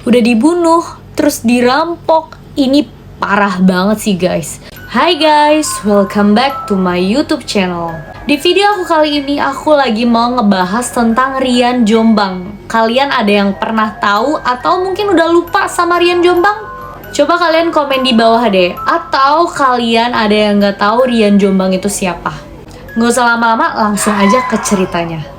udah dibunuh, terus dirampok. Ini parah banget sih guys. Hai guys, welcome back to my YouTube channel. Di video aku kali ini aku lagi mau ngebahas tentang Rian Jombang. Kalian ada yang pernah tahu atau mungkin udah lupa sama Rian Jombang? Coba kalian komen di bawah deh. Atau kalian ada yang nggak tahu Rian Jombang itu siapa? Nggak usah lama-lama, langsung aja ke ceritanya.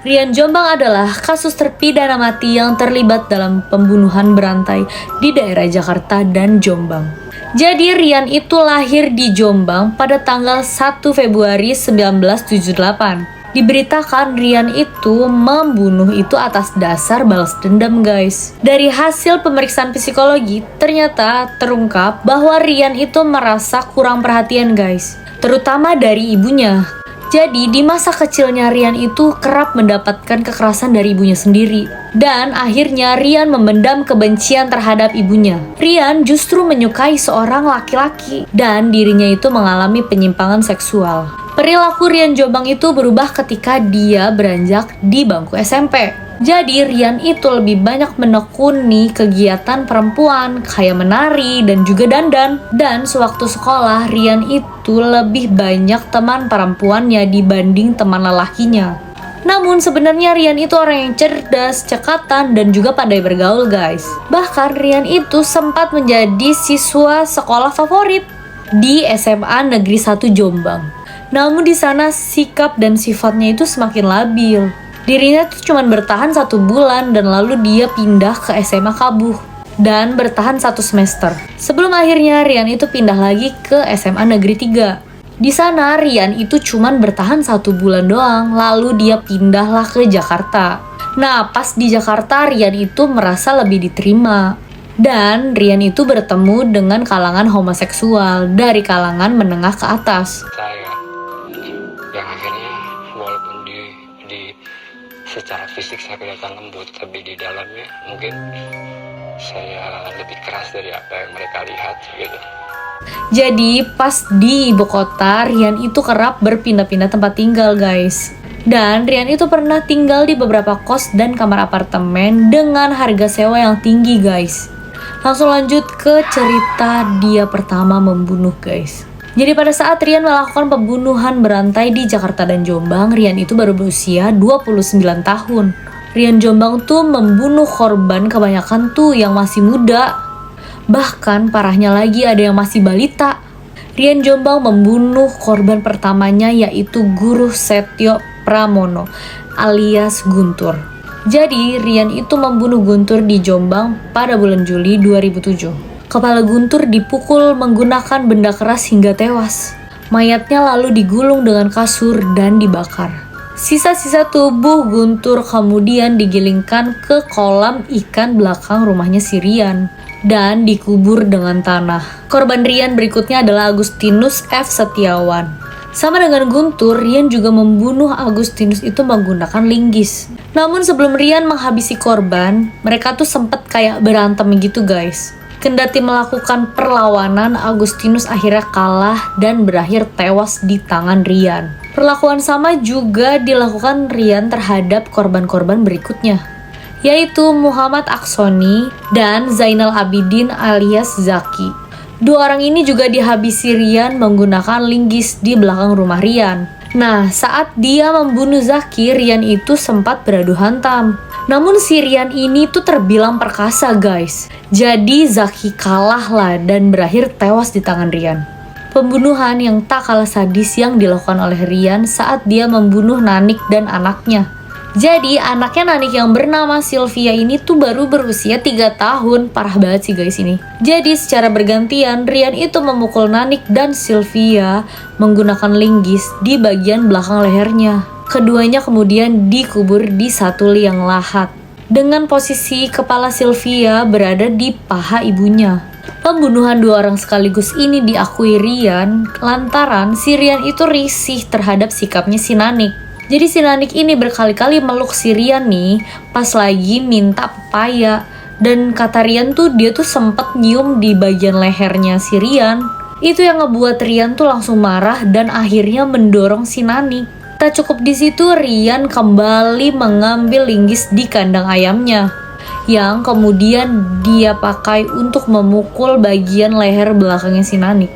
Rian Jombang adalah kasus terpidana mati yang terlibat dalam pembunuhan berantai di daerah Jakarta dan Jombang. Jadi Rian itu lahir di Jombang pada tanggal 1 Februari 1978. Diberitakan Rian itu membunuh itu atas dasar balas dendam guys. Dari hasil pemeriksaan psikologi, ternyata terungkap bahwa Rian itu merasa kurang perhatian guys, terutama dari ibunya. Jadi di masa kecilnya Rian itu kerap mendapatkan kekerasan dari ibunya sendiri. Dan akhirnya Rian memendam kebencian terhadap ibunya. Rian justru menyukai seorang laki-laki dan dirinya itu mengalami penyimpangan seksual. Perilaku Rian Jombang itu berubah ketika dia beranjak di bangku SMP. Jadi Rian itu lebih banyak menekuni kegiatan perempuan kayak menari dan juga dandan. Dan sewaktu sekolah Rian itu lebih banyak teman perempuannya dibanding teman lelakinya. Namun sebenarnya Rian itu orang yang cerdas, cekatan, dan juga pandai bergaul guys. Bahkan Rian itu sempat menjadi siswa sekolah favorit di SMA Negeri 1 Jombang. Namun di sana sikap dan sifatnya itu semakin labil. Dirinya tuh cuma bertahan 1 bulan dan lalu dia pindah ke SMA Kabuh dan bertahan 1 semester. Sebelum akhirnya Rian itu pindah lagi ke SMA Negeri 3. Di sana Rian itu cuma bertahan 1 bulan doang, lalu dia pindahlah ke Jakarta. Nah, pas di Jakarta Rian itu merasa lebih diterima. Dan Rian itu bertemu dengan kalangan homoseksual dari kalangan menengah ke atas. Yang akhirnya walaupun di secara fisik saya kelihatan lembut, tapi di dalamnya mungkin saya lebih keras dari apa yang mereka lihat gitu. Jadi pas di ibu kota Rian itu kerap berpindah-pindah tempat tinggal guys. Dan Rian itu pernah tinggal di beberapa kos dan kamar apartemen dengan harga sewa yang tinggi guys. Langsung lanjut ke cerita dia pertama membunuh guys. Jadi pada saat Rian melakukan pembunuhan berantai di Jakarta dan Jombang, Rian itu baru berusia 29 tahun. Rian Jombang tuh membunuh korban kebanyakan tuh yang masih muda. Bahkan parahnya lagi ada yang masih balita. Rian Jombang membunuh korban pertamanya yaitu Guru Setio Pramono alias Guntur. Jadi Rian itu membunuh Guntur di Jombang pada bulan Juli 2007. Kepala Guntur dipukul menggunakan benda keras hingga tewas. Mayatnya lalu digulung dengan kasur dan dibakar. Sisa-sisa tubuh Guntur kemudian digilingkan ke kolam ikan belakang rumahnya si Rian dan dikubur dengan tanah. Korban Rian berikutnya adalah Agustinus F. Setiawan. Sama dengan Guntur, Rian juga membunuh Agustinus itu menggunakan linggis. Namun sebelum Rian menghabisi korban, mereka tuh sempet kayak berantem gitu guys. Kendati melakukan perlawanan, Agustinus akhirnya kalah dan berakhir tewas di tangan Rian. Perlakuan sama juga dilakukan Rian terhadap korban-korban berikutnya, yaitu Muhammad Aksoni dan Zainal Abidin alias Zaki. 2 orang ini juga dihabisi Rian menggunakan linggis di belakang rumah Rian. Nah, saat dia membunuh Zaki, Rian itu sempat beradu hantam. Namun si Rian ini tuh terbilang perkasa guys. Jadi Zaki kalah lah dan berakhir tewas di tangan Rian. Pembunuhan yang tak kalah sadis yang dilakukan oleh Rian saat dia membunuh Nanik dan anaknya. Jadi anaknya Nanik yang bernama Sylvia ini tuh baru berusia 3 tahun. Parah banget sih guys ini. Jadi secara bergantian Rian itu memukul Nanik dan Sylvia menggunakan linggis di bagian belakang lehernya. Keduanya kemudian dikubur di satu liang lahat dengan posisi kepala Sylvia berada di paha ibunya. Pembunuhan 2 orang sekaligus ini diakui Rian lantaran si Rian itu risih terhadap sikapnya si Nanik. Jadi si Nanik ini berkali-kali meluk si Rian nih pas lagi minta pepaya. Dan kata Rian tuh dia tuh sempet nyium di bagian lehernya si Rian. Itu yang ngebuat Rian tuh langsung marah dan akhirnya mendorong si Nanik. Tak cukup di situ, Rian kembali mengambil linggis di kandang ayamnya. yang kemudian dia pakai untuk memukul bagian leher belakangnya si Nanik.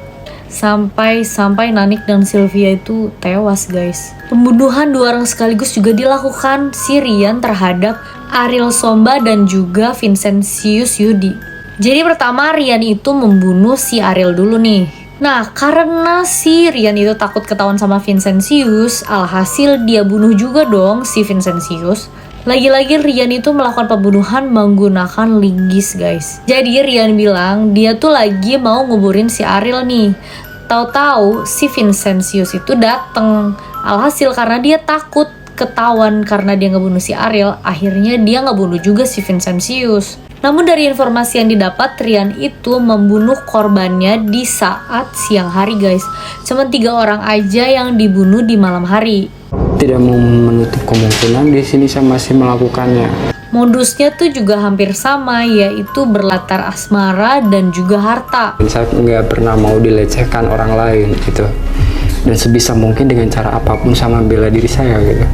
Sampai Nanik dan Sylvia itu tewas, guys. Pembunuhan 2 orang sekaligus juga dilakukan si Rian terhadap Ariel Somba dan juga Vincentius Yudi. Jadi pertama Rian itu membunuh si Ariel dulu nih. Nah, karena si Rian itu takut ketahuan sama Vincentius, alhasil dia bunuh juga dong si Vincentius. Lagi-lagi Rian itu melakukan pembunuhan menggunakan linggis, guys. Jadi Rian bilang dia tuh lagi mau nguburin si Ariel nih. Tahu-tahu si Vincentius itu dateng. Alhasil karena dia takut ketahuan karena dia ngebunuh si Ariel, akhirnya dia ngebunuh juga si Vincentius. Namun dari informasi yang didapat, Rian itu membunuh korbannya di saat siang hari, guys. Cuma 3 orang aja yang dibunuh di malam hari. Tidak mau menutup kemungkinan di sini saya masih melakukannya. Modusnya tuh juga hampir sama, yaitu berlatar asmara dan juga harta. Saya nggak pernah mau dilecehkan orang lain gitu. Dan sebisa mungkin dengan cara apapun sama bela diri saya gitu.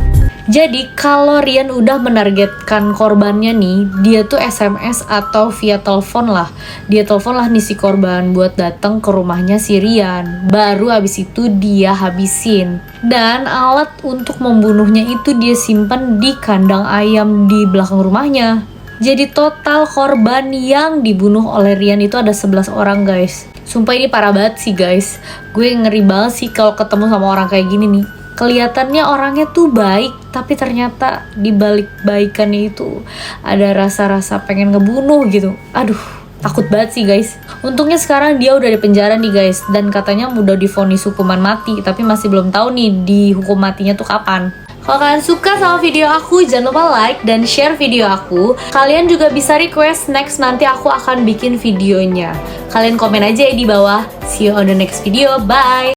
Jadi kalau Rian udah menargetkan korbannya nih, dia tuh SMS atau via telepon lah. Dia telepon lah nih si korban buat datang ke rumahnya si Rian. Baru abis itu dia habisin. Dan alat untuk membunuhnya itu dia simpan di kandang ayam di belakang rumahnya. Jadi total korban yang dibunuh oleh Rian itu ada 11 orang, guys. Sumpah ini parah banget sih, guys. Gue ngeri banget sih kalau ketemu sama orang kayak gini nih. Kelihatannya orangnya tuh baik, tapi ternyata di balik baikannya itu ada rasa-rasa pengen ngebunuh gitu. Aduh, takut banget sih, guys. Untungnya sekarang dia udah di penjara nih, guys, dan katanya udah divonis hukuman mati, tapi masih belum tahu nih dihukum matinya tuh kapan. Kalau kalian suka sama video aku, jangan lupa like dan share video aku. Kalian juga bisa request next nanti aku akan bikin videonya. Kalian komen aja ya di bawah. See you on the next video. Bye!